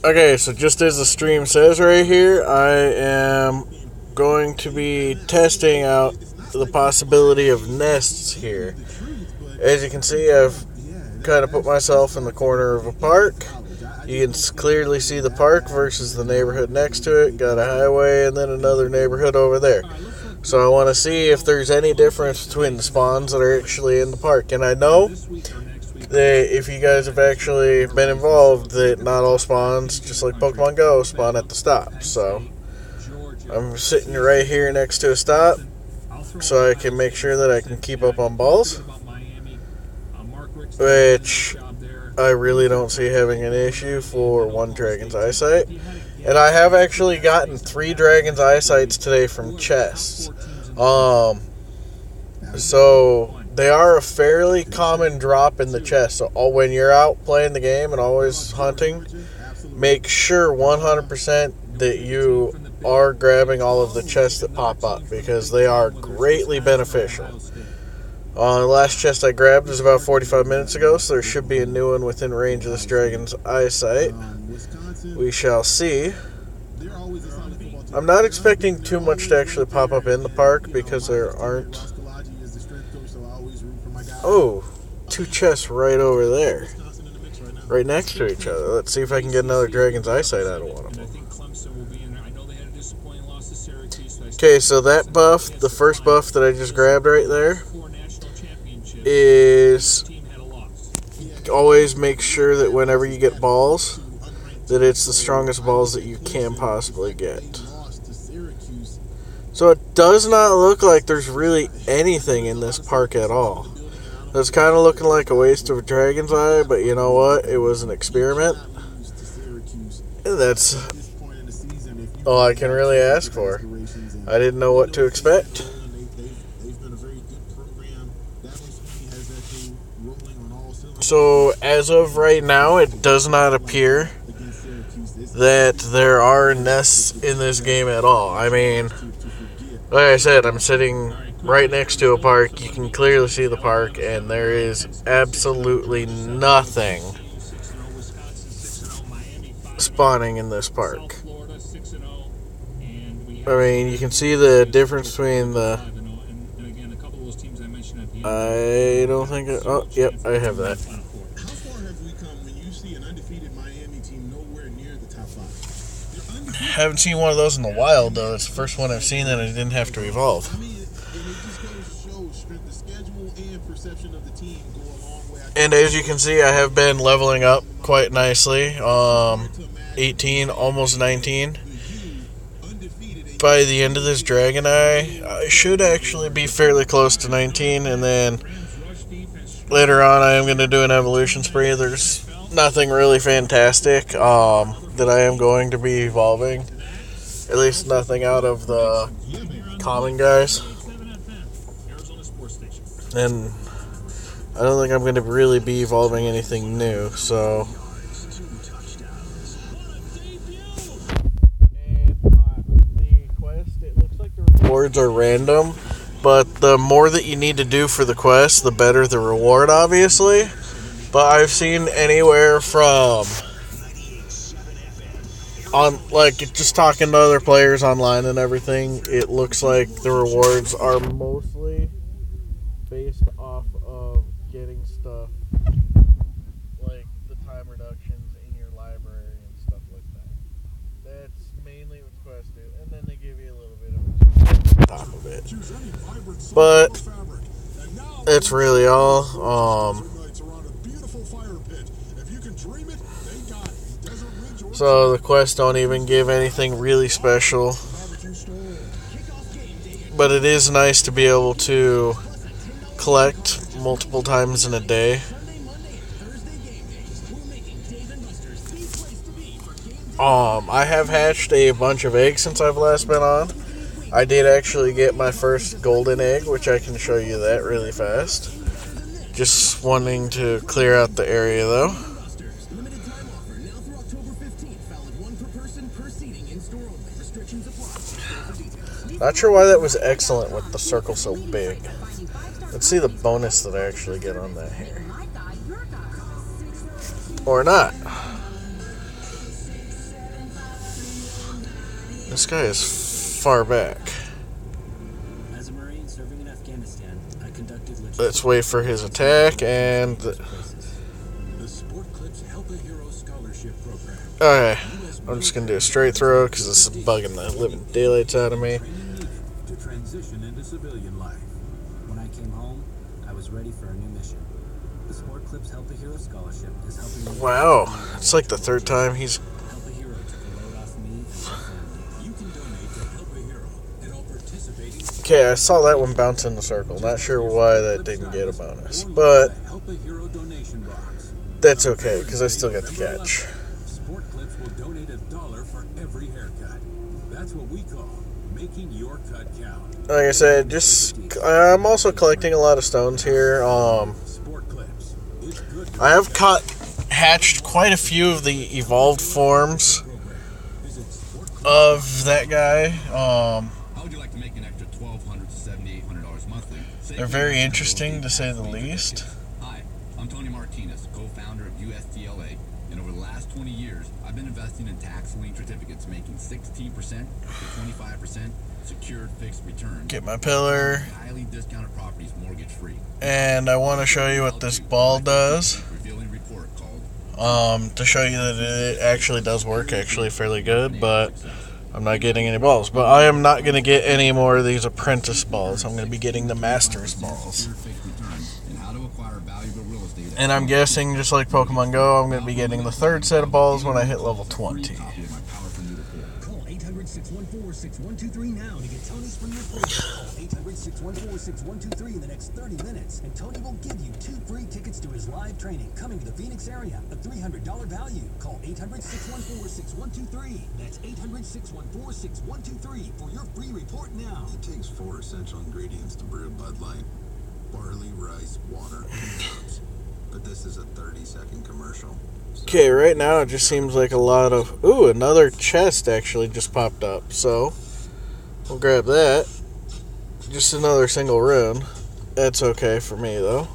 Okay, so just as the stream says right here, I am going to be testing out the possibility of nests here. As you can see, I've kind of put myself in the corner of a park. You can clearly see the park versus the neighborhood next to it. Got a highway and then another neighborhood over there. So I want to see if there's any difference between the spawns that are actually in the park. And I know that if you guys have actually been involved, that not all spawns, just like Pokemon Go, spawn at the stop. So I'm sitting right here next to a stop so I can make sure that I can keep up on balls, which I really don't see having an issue for one Dragon's Eyesight. And I have actually gotten 3 Dragon's Eyesights today from chests. So they are a fairly common drop in the chest. So when you're out playing the game and always hunting, make sure 100% that you are grabbing all of the chests that pop up, because they are greatly beneficial. The last chest I grabbed was about 45 minutes ago, so there should be a new one within range of this Dragon's Eyesight. We shall see. I'm not expecting too much to actually pop up in the park because there aren't... Oh, 2 chests right over there. Right next to each other. Let's see if I can get another Dragon's Eyesight out of one of them. Okay, so that buff, the first buff that I just grabbed right there, is always make sure that whenever you get balls, that it's the strongest balls that you can possibly get. So it does not look like there's really anything in this park at all. It's kind of looking like a waste of a Dragon's Eye, but you know what? It was an experiment. And that's all I can really ask for. I didn't know what to expect. So as of right now, it does not appear that there are nests in this game at all. I mean, like I said, I'm sitting right next to a park. You can clearly see the park, and there is absolutely nothing spawning in this park. I mean, you can see the difference between the... I don't think... Oh, yep, I have that. Haven't seen one of those in the wild, though. It's the first one I've seen that I didn't have to evolve. And as you can see, I have been leveling up quite nicely. 18, almost 19. By the end of this Dragon Eye, I should actually be fairly close to 19, and then later on I am going to do an evolution spree. There's nothing really fantastic that I am going to be evolving. At least nothing out of the common guys. And I don't think I'm going to really be evolving anything new, so... Rewards are random, but the more that you need to do for the quest, the better the reward, obviously. But I've seen anywhere from, just talking to other players online and everything, it looks like the rewards are mostly based off of getting stuff like the time reductions in your library and stuff like that. That's mainly what quests do, and then they give you a little bit of top of it, but that's really all. So the quests don't even give anything really special, but it is nice to be able to collect multiple times in a day. I have hatched a bunch of eggs since I've last been on. I did actually get my first golden egg, which I can show you that really fast. Just wanting to clear out the area, though. Not sure why that was excellent with the circle so big. Let's see the bonus that I actually get on that here. Or not. This guy is far back. As a Marine serving in Afghanistan, I conducted Let's wait for his attack and... The Sport Clips Help a Hero Scholarship Program. Okay, I'm just going to do a straight throw because this is bugging the living daylights out of me. To transition into civilian life. When I came home, I was ready for a new mission. The Sport Clips Help a Hero Scholarship is helping me... Wow, it's like the third time he's... Help a Hero took a load off me and my family. You can donate to Help a Hero at all participating... Okay, I saw that one bounce in the circle. Not sure why that didn't get a bonus, but Help a Hero donation box. that's okay because I still got the catch. Sport Clips will donate $1 for every haircut. That's what we call making your cut count. Like I said, I'm also collecting a lot of stones here. Sport Clips. It's good to I have hatched quite a few of the evolved forms visit Sport Clips. of that guy. How would you like to make an extra $1,200 to $7,800 monthly? They're very interesting, to say the least. Hi, I'm Tony Martinez, co-founder of USTLA, and over the last 20 years, I've been investing in tax-linked certificates making 16% to 25% secured fixed returns. Get my pillar, Highly discounted properties mortgage-free. and I want to show you what this ball does. Revealing report called To show you that it actually does work actually fairly good, but I'm not getting any balls. But I am not going to get any more of these apprentice balls. I'm going to be getting the master's balls. Secured fixed returns and how to acquire valuable real estate. And I'm guessing, just like Pokemon Go, I'm going to be getting the third set of balls when I hit level 20. Copy of my powerful new report. Call 800-614-6123 now to get Tony's free report. Call 800-614-6123 in the next 30 minutes, and Tony will give you 2 free tickets to his live training coming to the Phoenix area. A $300 value. Call 800-614-6123. That's 800-614-6123 for your free report now. It takes 4 essential ingredients to brew Bud Light: barley, rice, water, and herbs. But this is a 30-second commercial. Okay, right now it just seems like a lot of... Ooh, another chest actually just popped up. So, we'll grab that. Just another single rune. That's okay for me, though.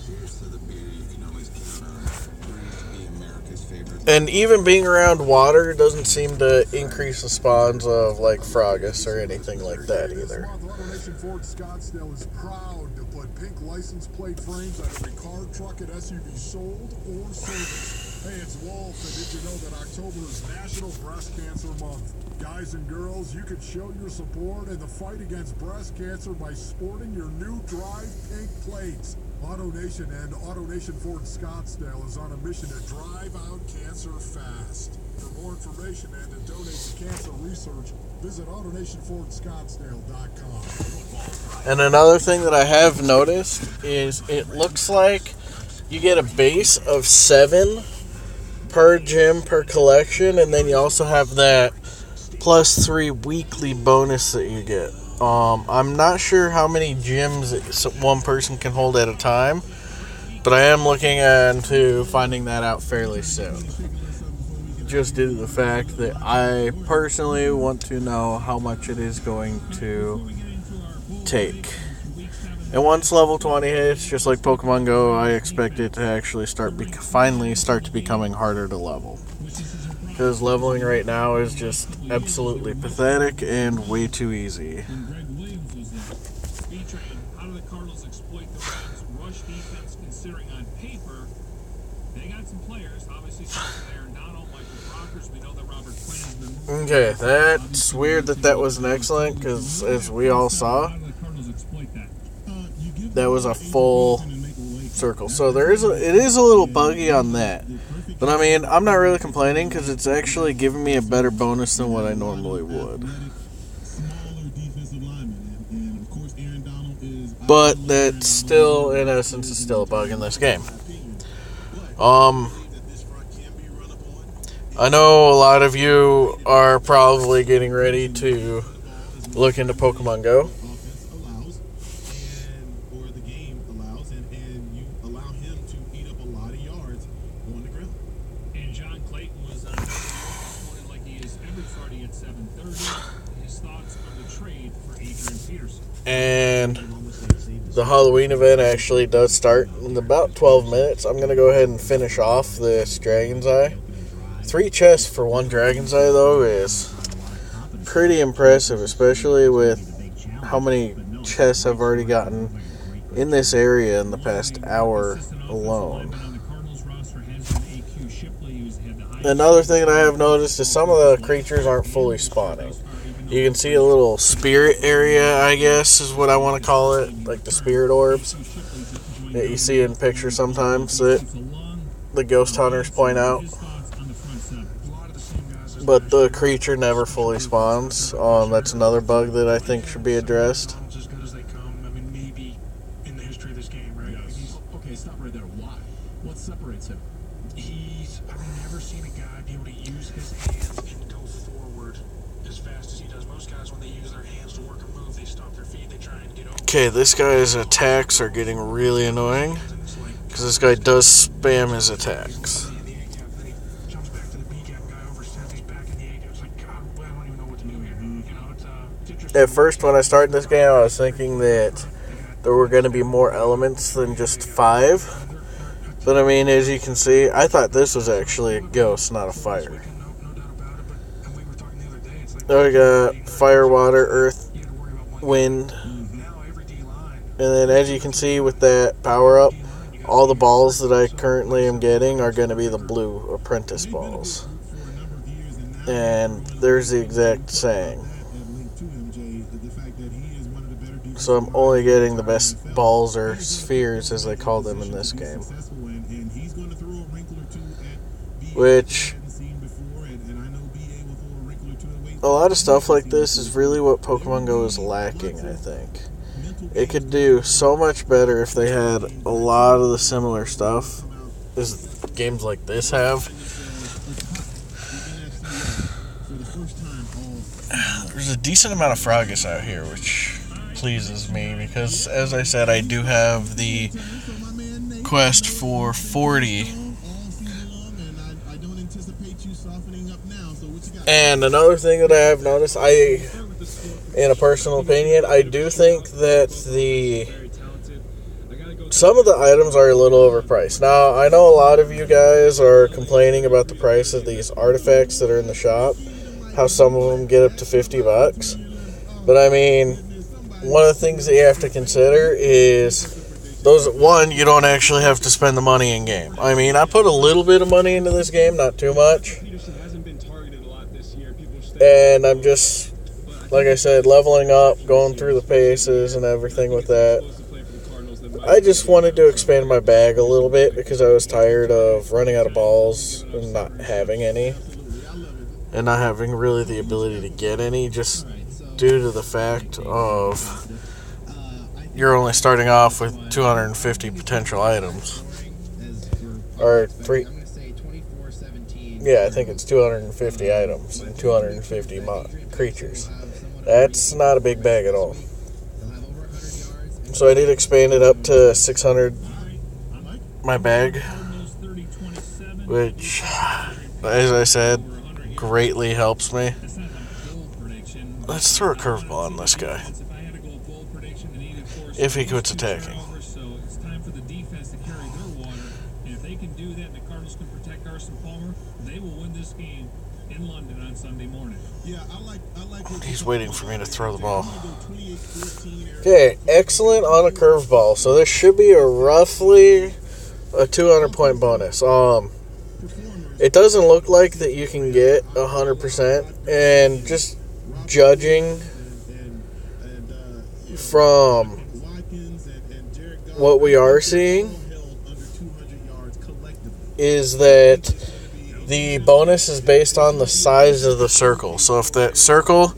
Here's to the beer you can always count on. Brewed to be America's favorite. And even being around water doesn't seem to increase the spawns of, like, Frogus or anything like that either. AutoNation Ford Scottsdale is proud to put pink license plate frames on every car, truck, and SUV sold or serviced. Hey, it's Wolf, and did you know that October is National Breast Cancer Month? Guys and girls, you can show your support in the fight against breast cancer by sporting your new Drive pink plates. AutoNation and AutoNation Ford Scottsdale is on a mission to drive out cancer fast. For more information and to donate to cancer research, visit AutoNationFordScottsdale.com. And another thing that I have noticed is it looks like you get a base of 7 per gym per collection, and then you also have that +3 weekly bonus that you get. I'm not sure how many gyms one person can hold at a time, but I am looking into finding that out fairly soon. Just due to the fact that I personally want to know how much it is going to take. And once level 20 hits, just like Pokemon Go, I expect it to actually finally start to becoming harder to level. Because leveling right now is just absolutely pathetic and way too easy. Greg Williams was there featuring how do the Cardinals exploit the Rams' rush defense, considering on paper they got some players, obviously Aaron Donald, Michael Brockers. We know that Robert Quinn has been... Okay, that's weird that was an excellent, because as we all saw, How do the Cardinals exploit that? that was a full circle. So it is a little buggy on that. But I mean, I'm not really complaining because it's actually giving me a better bonus than what I normally would. But that still, in essence, is still a bug in this game. I know a lot of you are probably getting ready to look into Pokemon Go. And John Clayton was on this morning like he is every Friday at 7:30. His thoughts on the trade for Adrian Peterson. And the Halloween event actually does start in about 12 minutes. I'm going to go ahead and finish off this Dragon's Eye. 3 chests for 1 Dragon's Eye, though, is pretty impressive, especially with how many chests I've already gotten in this area in the past hour alone. Another thing that I have noticed is some of the creatures aren't fully spawning. You can see a little spirit area, I guess is what I want to call it, like the spirit orbs that you see in pictures sometimes that the ghost hunters point out. But the creature never fully spawns. That's another bug that I think should be addressed. As good as they come. I mean, maybe in the history of this game, right? Yes. Okay, stop right there. Why? What separates him? I've never seen a guy be able to use his hands and go forward as fast as he does. Most guys, when they use their hands to work a move, they stomp their feet, they try and get over. Okay, this guy's attacks are getting really annoying because this guy does spam his attacks. At first, when I started this game, I was thinking that there were going to be more elements than just 5. But I mean, as you can see, I thought this was actually a ghost, not a fire. Now we got fire, water, earth, wind. And then as you can see with that power up, all the balls that I currently am getting are going to be the blue apprentice balls. And there's the exact saying. So I'm only getting the best balls or spheres, as they call them in this game. Which, a lot of stuff like this is really what Pokemon Go is lacking, I think. It could do so much better if they had a lot of the similar stuff as games like this have. There's a decent amount of Froggus out here, which pleases me because, as I said, I do have the quest for 40. And another thing that I have noticed, in a personal opinion, I do think that some of the items are a little overpriced. Now, I know a lot of you guys are complaining about the price of these artifacts that are in the shop, how some of them get up to $50. But I mean, one of the things that you have to consider is you don't actually have to spend the money in game. I mean, I put a little bit of money into this game, not too much. And I'm just, like I said, leveling up, going through the paces and everything with that. I just wanted to expand my bag a little bit because I was tired of running out of balls and not having any. And not having really the ability to get any, just due to the fact of you're only starting off with 250 potential items. Or I think it's 250 items and 250 creatures. That's not a big bag at all. So I did expand it up to 600, my bag, which, as I said, greatly helps me. Let's throw a curveball on this guy. If he quits attacking. He's waiting for me to throw the ball. Okay, excellent on a curveball. So this should be roughly a 200 point bonus. It doesn't look like that you can get 100%, and just judging from what we are seeing is that the bonus is based on the size of the circle. So if that circle,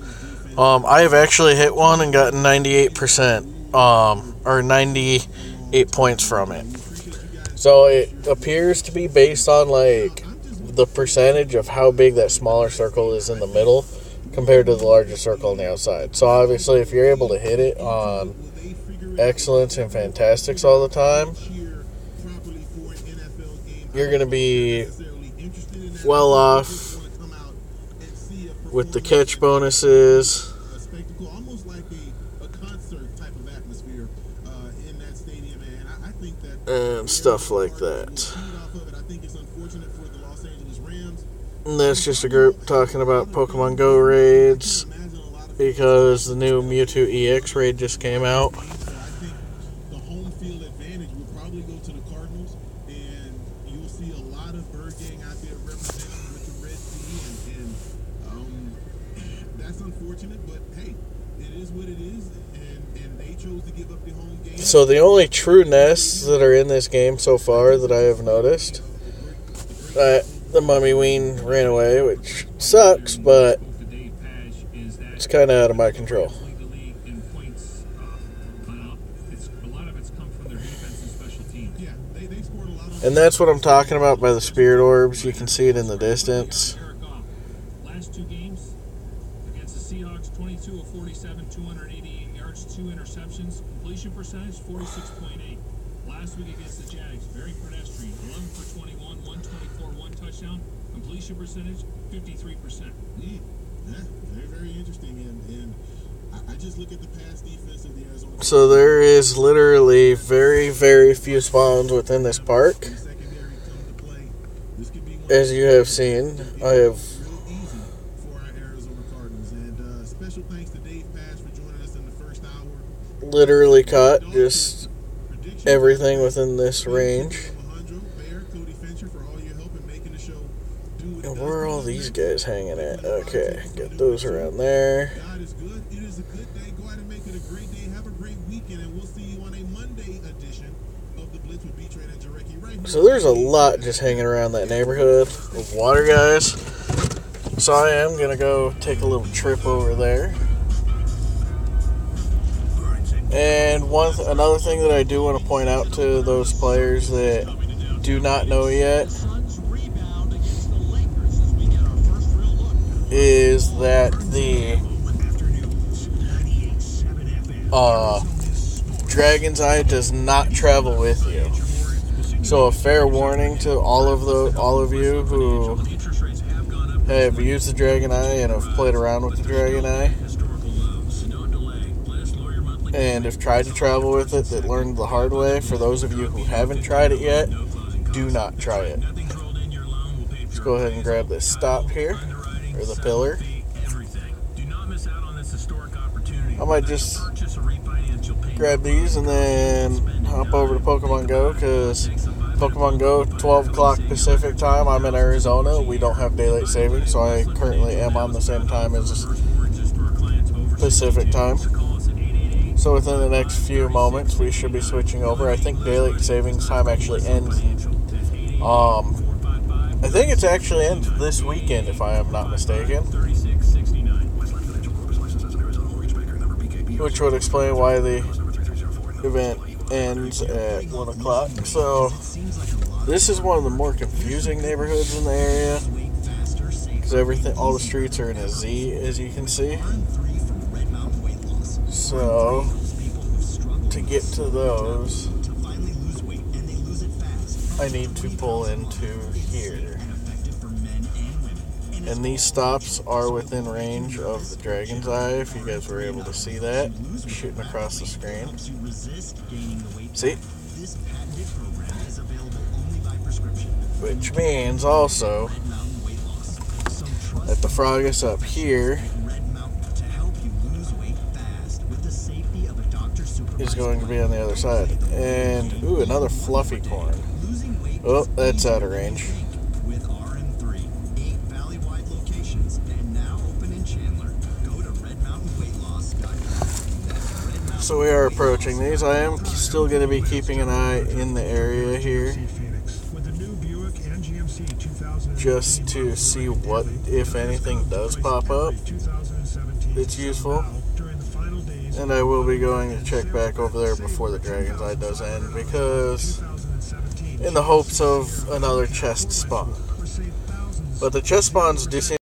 I have actually hit one and gotten 98%, or 98 points from it. So it appears to be based on like the percentage of how big that smaller circle is in the middle compared to the larger circle on the outside. So obviously if you're able to hit it on excellence and fantastics all the time, you're going to be well off with the catch bonuses and stuff like that. And that's just a group talking about Pokemon Go raids because the new Mewtwo EX raid just came out. So I think the home field advantage will probably go to the Cardinals, and you'll see a lot of Bird Gang out there representing with the Red Sea, and that's unfortunate, but hey, it is what it is, and they chose to give up the home game. So the only true nests that are in this game so far that I have noticed, the Mummy Ween ran away, which sucks, but it's kind of out of my control. And that's what I'm talking about by the spirit orbs. You can see it in the distance. Last two games against the Seahawks, 22 of 47, 288 yards, 2 interceptions. Completion percentage, 46.8. Last week against the Jags, very pedestrian. 11 for 21, 124, 1 touchdown. Completion percentage, 53%. Yeah, very, very interesting. And I just look at the pass defense of the Arizona. So there is literally very, very few spawns within this park. As you have seen, I have literally caught just everything within this range. And where are all these guys hanging at? Okay, get those around there. God is good. It is a good day. Go out and make it a great day. Have a great weekend, and we'll see you on a Monday edition of the Blitz with B-Train and Jarecki right here. So there's a lot just hanging around that neighborhood of water guys. So I am going to go take a little trip over there. And another thing that I do want to point out to those players that do not know yet is that the Dragon's Eye does not travel with you. So a fair warning to all of you who have used the Dragon Eye and have played around with the Dragon Eye and have tried to travel with it, that learned the hard way. For those of you who haven't tried it yet, do not try it. Let's go ahead and grab this stop here, or the pillar. I might just grab these and then hop over to Pokemon Go, because Pokemon Go, 12 o'clock Pacific time. I'm in Arizona. We don't have daylight savings, so I currently am on the same time as Pacific time. So within the next few moments, we should be switching over. I think daylight savings time actually ends. I think it's actually ends this weekend, if I am not mistaken. Which would explain why the event ends at 1 o'clock. So this is one of the more confusing neighborhoods in the area, because all the streets are in a Z, as you can see. So to get to those, I need to pull into here. And these stops are within range of the Dragon's Eye, if you guys were able to see that, shooting across the screen. See? Which means also that the Froggus up here is going to be on the other side. And, ooh, another fluffy corn. Oh, that's out of range. So we are approaching these. I am still going to be keeping an eye in the area here, just to see what, if anything, does pop up that's useful. And I will be going to check back over there before the Dragon's Eye does end, because in the hopes of another chest spawn. But the chest spawns do seem